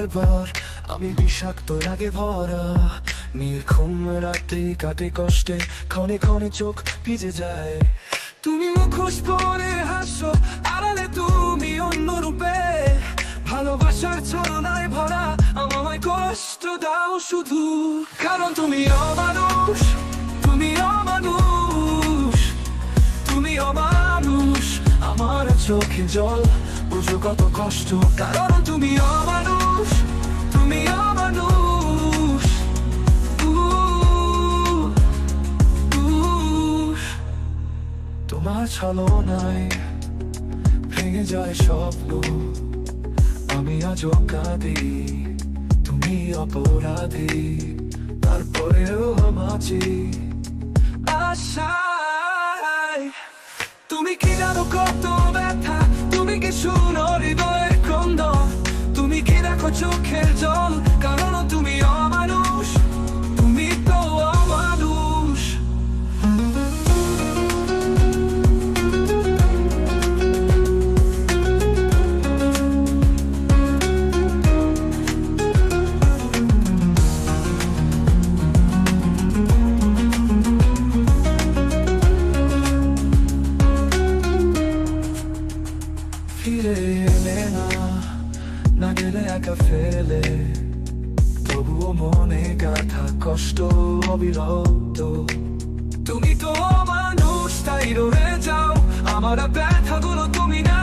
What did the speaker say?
বারবার আমি বিষাক্ত রাগে ভরা নির্ঘুম রাতে কাটে কষ্টে, ক্ষণে ক্ষণে চোখ ভিজে যায়। তুমি মুখোশ পরে হাসো, আড়ালে তুমি অন্য রূপে, ভালোবাসার ছলনায় ভরা আমায় কষ্ট দাও শুধু। কারণ তুমি অমানুষ, তুমি অমানুষ, তুমি অমানুষ। আমার চোখে জল, বুঝো কত কষ্ট। কারণ তুমি অমানুষ, তুমি অমানুষ। তোমার ছলনায় ভেঙে যায় স্বপ্ন, আমি আজও কাঁদি, তুমি অপরাধী। তারপরেও মাঝি আশায়, তুমি কি জানো কত ব্যথা, তুমি কি শুনো হৃদয়ের ক্রন্দন, তুমি কি দেখো চোখের জল। কারণ তুমি অমানুষ, তুমি তো অমানুষ। ফিরে এলে না, না গেলে একা ফেলে, তবুও মনে গাথা কষ্ট অবিরত। তুমি তো মানুষ, তাই রয়ে যাও আমার ব্যথাগুলো তুমি না